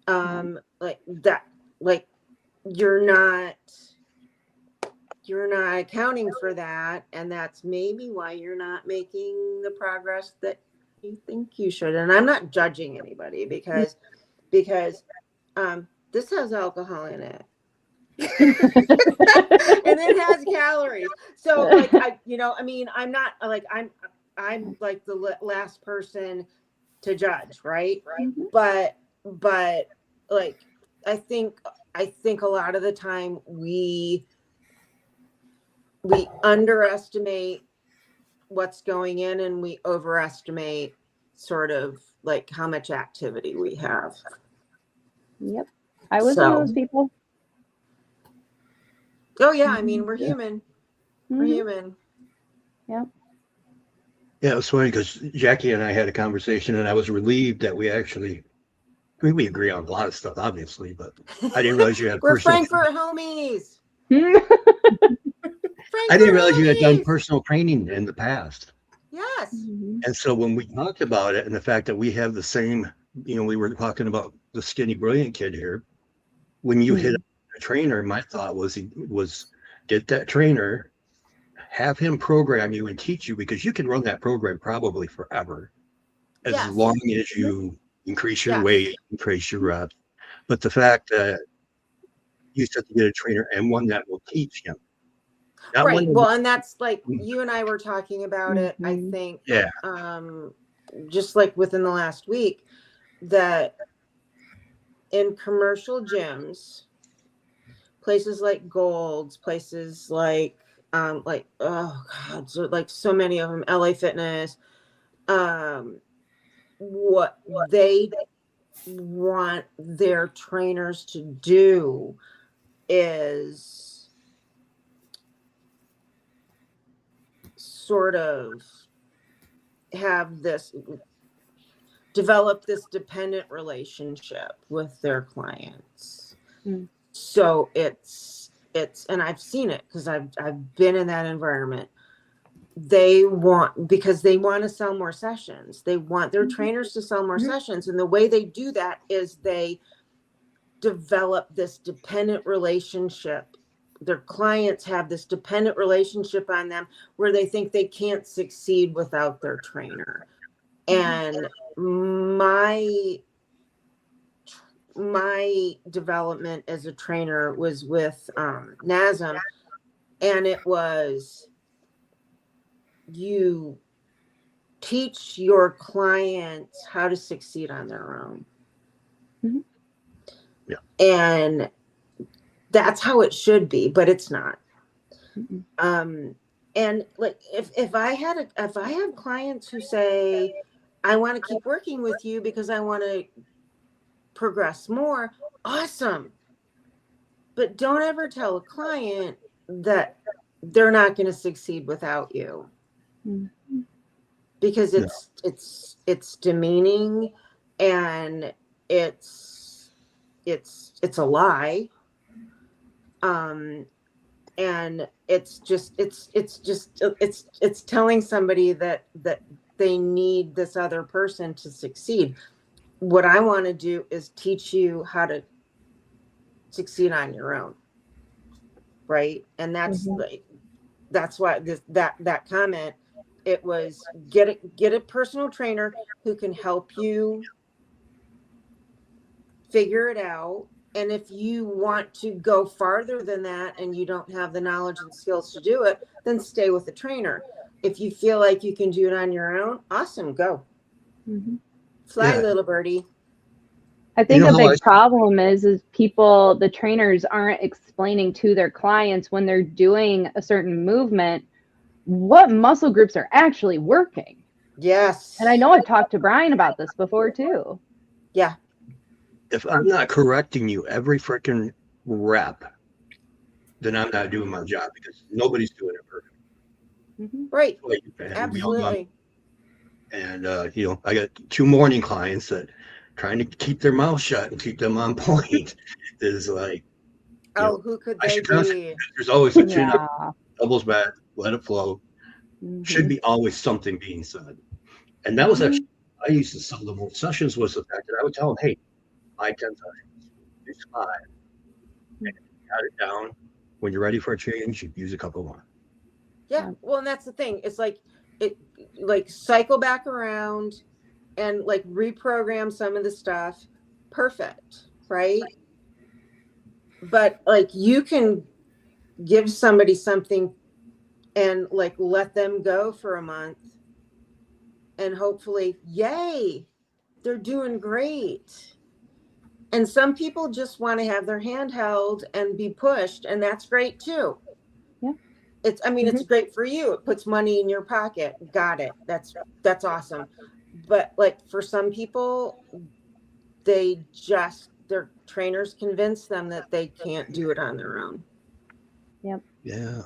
Like that, like you're not accounting for that, and that's maybe why you're not making the progress that you think you should. And I'm not judging anybody because this has alcohol in it. And it has calories. So like I'm not like I'm like the last person to judge, right? But like I think a lot of the time we underestimate what's going in and we overestimate sort of like how much activity we have. Yep. I was one of those people. Oh yeah, I mean, we're human. We're human. Yeah. Yeah, it was funny because Jackie and I had a conversation, and I was relieved that we we agree on a lot of stuff, obviously, but I didn't realize you had We're Frankfurt homies. I didn't realize you had done personal training in the past. Yes. And so when we talked about it and the fact that we have the same, we were talking about the skinny brilliant kid here. When you hit a trainer, my thought was get that trainer, have him program you and teach you, because you can run that program probably forever, as long as you increase your weight, increase your reps. But the fact that you have to get a trainer and one that will teach him. Right. Well, and that's like you and I were talking about it, I think, just like within the last week, that in commercial gyms, places like Gold's, places like oh God, so like so many of them, LA Fitness, what they want their trainers to do is sort of develop this dependent relationship with their clients. So it's and I've seen it because I've been in that environment. Because they want to sell more sessions. They want their trainers to sell more sessions. And the way they do that is they develop this dependent relationship. Their clients have this dependent relationship on them where they think they can't succeed without their trainer. And my development as a trainer was with NASM, and it was, you teach your clients how to succeed on their own. And that's how it should be, but it's not. And like if I have clients who say, I want to keep working with you because I want to progress more, awesome. But don't ever tell a client that they're not going to succeed without you. because it's demeaning, and it's a lie. And it's telling somebody that they need this other person to succeed. What I want to do is teach you how to succeed on your own, right? And that's why that comment, it was get a personal trainer who can help you figure it out. And if you want to go farther than that and you don't have the knowledge and skills to do it, then stay with the trainer. If you feel like you can do it on your own, awesome, go. Fly, little birdie. I think a big problem is people, the trainers aren't explaining to their clients when they're doing a certain movement, what muscle groups are actually working. Yes. And I know I've talked to Brian about this before too. Yeah. If I'm not correcting you every freaking rep, then I'm not doing my job, because nobody's doing it perfect. Right. And absolutely. And I got 2 morning clients that trying to keep their mouth shut and keep them on point is like, who could they be? There's always a chin up, elbows back, let it flow. Should be always something being said. And that was actually, I used to sell the most sessions, was the fact that I would tell them, hey, 5, 10 sessions, use 5, and cut it down. When you're ready for a change, you use a couple more. Yeah, well, and that's the thing. It's like cycle back around and like reprogram some of the stuff. Perfect, right? But like you can give somebody something and like let them go for a month, and hopefully, yay, they're doing great. And some people just want to have their hand held and be pushed, and that's great too. Yeah. It's great for you. It puts money in your pocket. Got it. That's awesome. But like for some people, their trainers convince them that they can't do it on their own. Yep. Yeah.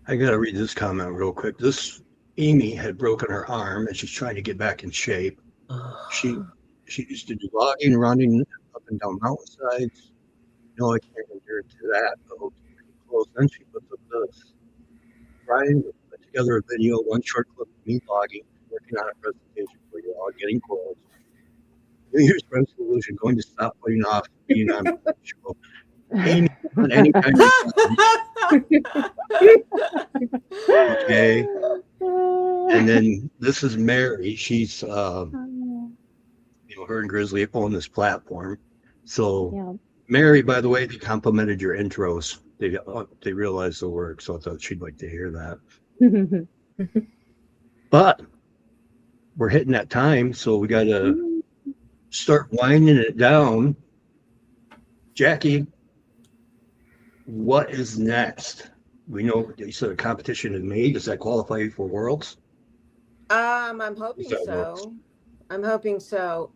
I got to read this comment real quick. This Amy had broken her arm and she's trying to get back in shape. She used to do logging, running up and down mountainsides. No, I can't compare it to that. But close. Then she puts up this. Brian put together a video, one short clip of me logging, working on a presentation for you all, getting close. New Year's resolution, going to stop putting off being on the show. Amy, anytime. Okay. And then this is Mary. She's, her and Grizzly own this platform. So, Mary, by the way, they complimented your intros. They realized the work, so I thought she'd like to hear that. But we're hitting that time, so we got to start winding it down. Jackie, what is next? We know you said a competition is made. Does that qualify you for Worlds? I'm hoping so. I'm hoping so.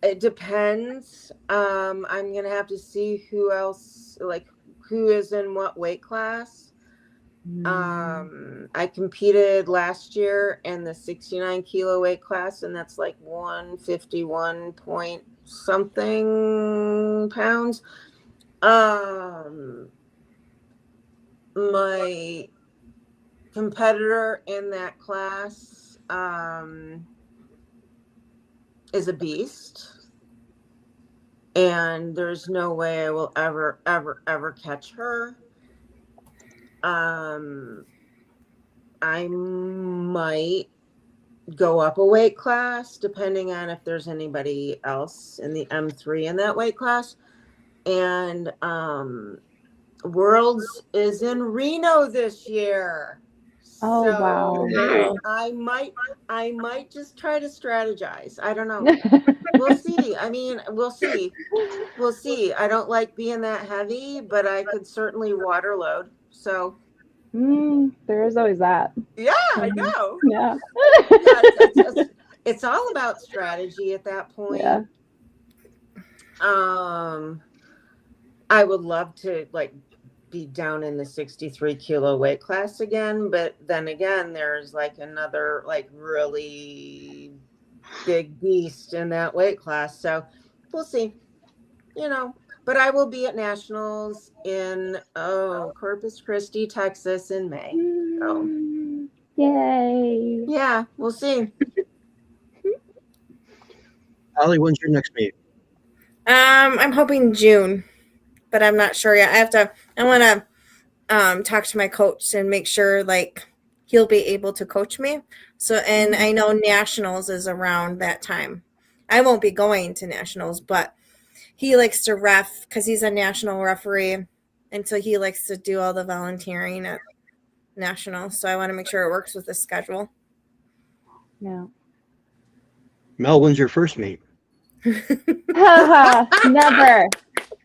It depends. I'm gonna have to see who else, like who is in what weight class. I competed last year in the 69 kilo weight class, and that's like 151 point something pounds. My competitor in that class is a beast, and there's no way I will ever catch her. I might go up a weight class depending on if there's anybody else in the M3 in that weight class. And Worlds is in Reno this year. Oh, so wow. I might just try to strategize. I don't know. We'll see. I mean, we'll see. I don't like being that heavy, but I could certainly water load. So there is always that. Yeah, I know. Yeah. It's all about strategy at that point. Yeah. I would love to like be down in the 63 kilo weight class again. But then again, there's like another like really big beast in that weight class. So we'll see, you know, but I will be at nationals in Corpus Christi, Texas in May. So Yay. yeah, we'll see. Holli, when's your next meet? I'm hoping June, but I'm not sure yet. I want to talk to my coach and make sure like he'll be able to coach me. So, and I know nationals is around that time. I won't be going to nationals, but he likes to ref because he's a national referee. And so he likes to do all the volunteering at nationals. So I want to make sure it works with the schedule. Yeah. Mel, when's your first meet?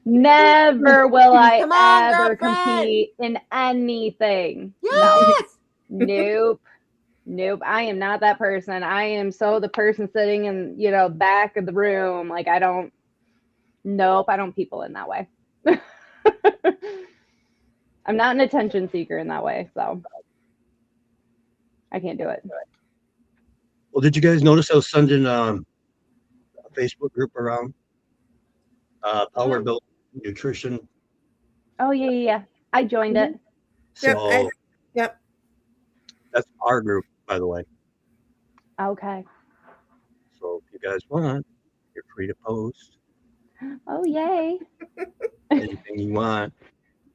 Never will I Come on, ever girlfriend. compete in anything. Yes. No. Nope. I am not that person. I am so the person sitting in, back of the room. Like I don't people in that way. I'm not an attention seeker in that way, so I can't do it. Well, did you guys notice I was sending a Facebook group around? Power Build Nutrition. Oh yeah. I joined it. So Yep. that's our group, by the way. Okay. So if you guys want, you're free to post Oh yay. anything you want.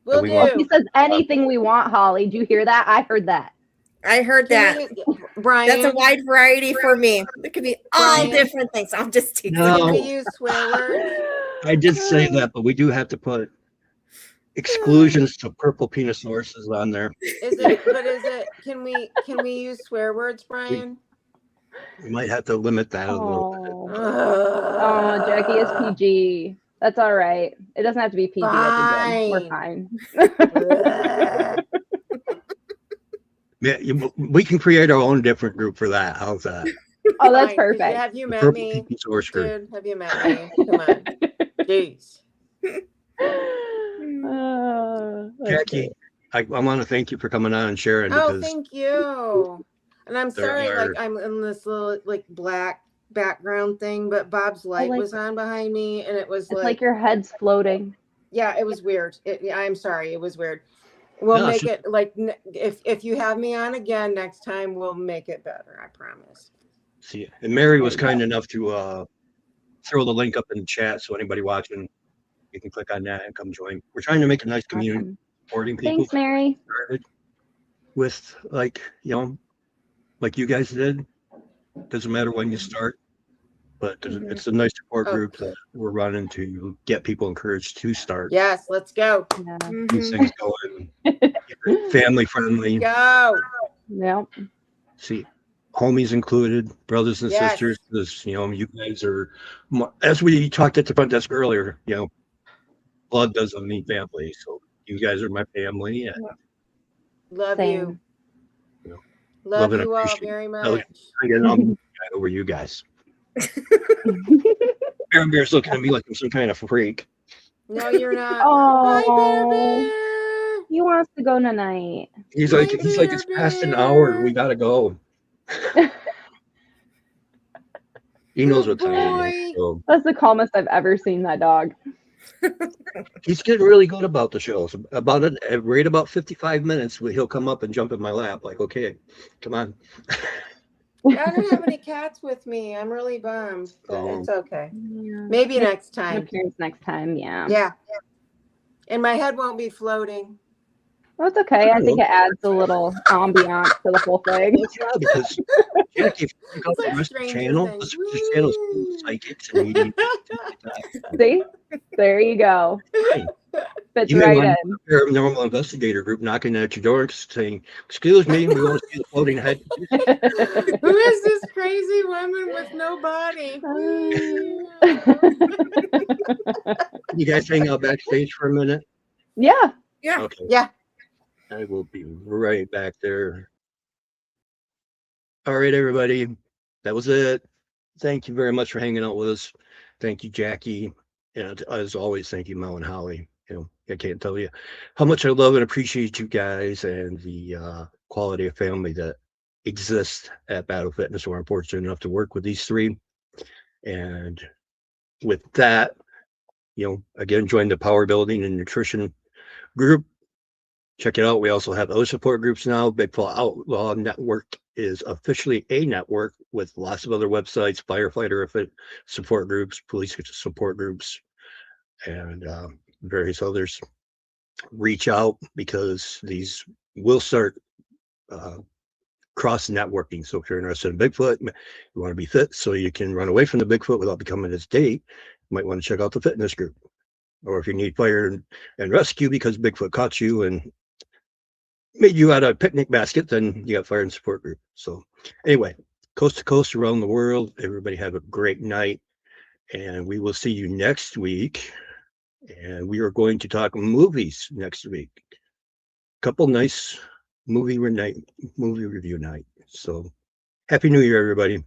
We'll we do. want- He says anything we want, Holly. Do you hear that? I heard that. I heard that. Brian, That's a wide variety for me. It could be all Brian. different things. I'm just teasing. No. can we use swear words? I did say that, but we do have to put exclusions to purple penis sources on there. Can we use swear words, Brian? We might have to limit that a little bit. Oh, Jackie is PG. That's all right. It doesn't have to be PG at the gym. We're fine. Yeah, we can create our own different group for that. How's that? Oh, that's Fine. perfect. Have you The met purple me? penis source group. Dude, have you met me? Come on. Jeez. That's Jackie, I want to thank you for coming on and sharing Oh, because thank you. And I'm There sorry, are- like I'm in this little like black background thing, but Bob's light like- was on behind me, and it was It's like your head's floating. yeah, it was weird. I'm sorry, it was weird. We'll No, make it's it like if you have me on again next time, we'll make it better. I promise. see, and Mary was kind enough to throw the link up in the chat so anybody watching, you can click on that and come join. We're trying to make a nice community, Awesome. supporting people. Thanks, Mary. Started with like you guys did. Doesn't matter when you start, but it's a nice support group that we're running to get people encouraged to start. Yes, let's go. Yeah. These things going, family friendly. Go. Yep. See, homies included, brothers and Yes. sisters. Because you guys are, as we talked at the front desk earlier. Blood doesn't mean family, so you guys are my family. And Love Same. you. Love Love and you all appreciate very it. much. I'm over you guys. Bear's looking at me like I'm some kind of freak. No, you're not. Hi, Bear Oh, Bear. he wants to go tonight. He's like it's past an hour. We gotta go. He knows what time it is. So That's the calmest I've ever seen that dog. he's getting really good about the shows. Right about 55 minutes, he'll come up and jump in my lap. Like, okay, come on. I don't have any cats with me. I'm really bummed, but it's okay. Yeah. Maybe next An time. appearance next time, yeah. Yeah. And my head won't be floating. Well, it's okay. I think it adds a little ambiance to the whole thing. Well, yeah, because Jackie, if you check out the like rest of the Stranger channel, Things. the channel's full of psychics and mediums. See? There you go. Right. Fits You may right want in. a paranormal investigator group knocking at your door saying, "Excuse me, we want to see the floating head." Who is this crazy woman with no body? You guys hang out backstage for a minute. Yeah. Yeah. Okay. Yeah. I will be right back there. All right, everybody. That was it. Thank you very much for hanging out with us. Thank you, Jackie. And as always, thank you, Mel and Holly. I can't tell you how much I love and appreciate you guys and the quality of family that exists at Battle Fitness. We're fortunate enough to work with these three. And with that, again, join the Power Building and Nutrition group. Check it out. We also have other support groups now. Bigfoot Outlaw Network is officially a network with lots of other websites, firefighter support groups, police support groups, and various others. Reach out because these will start cross networking. So if you're interested in Bigfoot, you want to be fit so you can run away from the Bigfoot without becoming his date, you might want to check out the fitness group. Or if you need fire and rescue because Bigfoot caught you and made you out of a picnic basket, then you got fire and support group. So anyway, coast to coast around the world, everybody have a great night. And we will see you next week. And we are going to talk movies next week. Couple nice movie review night. So Happy New Year, everybody.